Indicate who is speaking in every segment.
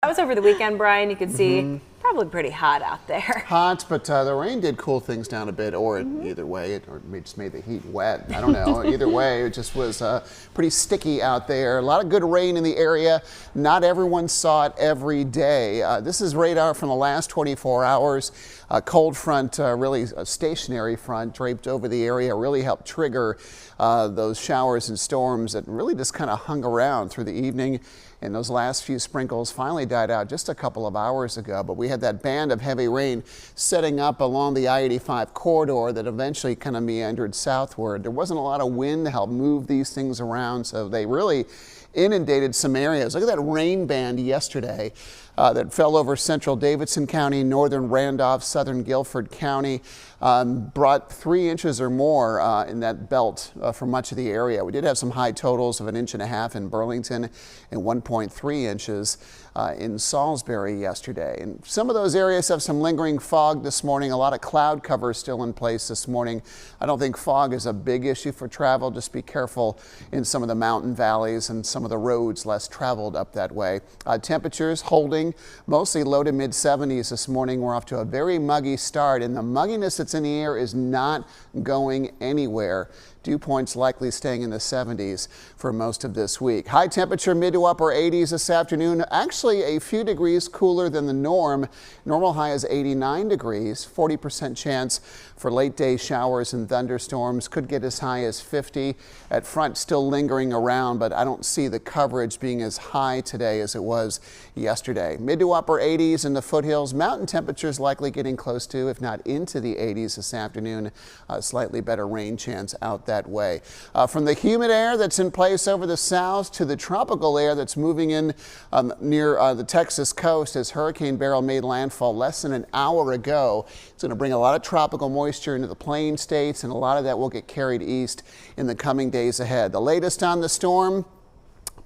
Speaker 1: That was over the weekend, Brian. You could see probably pretty hot out there.
Speaker 2: Hot, but the rain did cool things down a bit, or either way, it just made the heat wet. I don't know. Either way, it just was pretty sticky out there. A lot of good rain in the area. Not everyone saw it every day. This is radar from the last 24 hours. A cold front, really a stationary front draped over the area, really helped trigger those showers and storms that really just kind of hung around through the evening. And those last few sprinkles finally died out just a couple of hours ago. But we had that band of heavy rain setting up along the I-85 corridor that eventually kind of meandered southward. There wasn't a lot of wind to help move these things around, so they really inundated some areas. Look at that rain band yesterday that fell over central Davidson County, northern Randolph, southern Guilford County, brought 3 inches or more in that belt for much of the area. We did have some high totals of 1.5 inches in Burlington and 1.3 inches in Salisbury yesterday. And some of those areas have some lingering fog this morning. A lot of cloud cover still in place this morning. I don't think fog is a big issue for travel. Just be careful in some of the mountain valleys and some of the roads less traveled up that way. Temperatures holding mostly low to mid 70s this morning. We're off to a very muggy start, and the mugginess that's in the air is not going anywhere. Dew points likely staying in the 70s for most of this week. High temperature mid to upper 80s this afternoon. Actually a few degrees cooler than the norm. Normal high is 89 degrees. 40% chance for late day showers and thunderstorms. Could get as high as 50. At front still lingering around, but I don't see the coverage being as high today as it was yesterday. Mid to upper 80s in the foothills. Mountain temperatures likely getting close to, if not into the 80s this afternoon. Slightly better rain chance out that way. From the humid air that's in place over the south to the tropical air that's moving in near the Texas coast as Hurricane Beryl made landfall less than an hour ago. It's going to bring a lot of tropical moisture into the plain states, and a lot of that will get carried east in the coming days ahead. The latest on the storm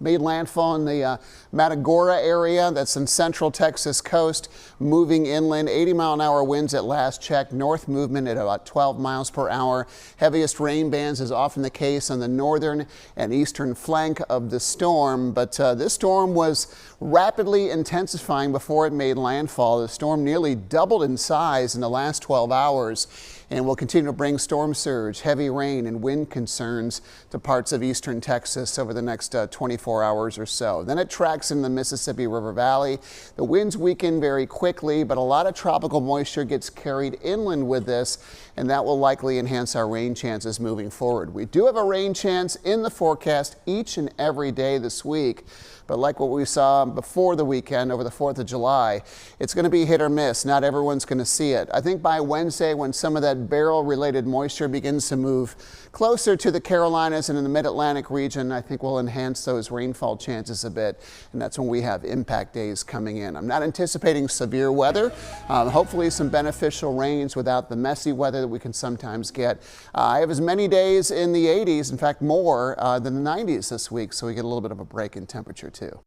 Speaker 2: made landfall in the Matagorda area, that's in central Texas coast, moving inland. 80-mile-an-hour winds at last check. North movement at about 12 miles per hour. Heaviest rain bands is often the case on the northern and eastern flank of the storm, but this storm was rapidly intensifying before it made landfall. The storm nearly doubled in size in the last 12 hours and will continue to bring storm surge, heavy rain, and wind concerns to parts of eastern Texas over the next 24 hours or so. Then it tracks in the Mississippi River Valley. The winds weaken very quickly, but a lot of tropical moisture gets carried inland with this, and that will likely enhance our rain chances moving forward. We do have a rain chance in the forecast each and every day this week, but like what we saw before the weekend over the 4th of July, it's going to be hit or miss. Not everyone's going to see it. I think by Wednesday, when some of that Beryl-related moisture begins to move closer to the Carolinas and in the mid-Atlantic region, I think we'll enhance those rainfall chances a bit, and that's when we have impact days coming in. I'm not anticipating severe weather. Hopefully some beneficial rains without the messy weather that we can sometimes get. I have as many days in the 80s, in fact more than the 90s this week, so we get a little bit of a break in temperature too.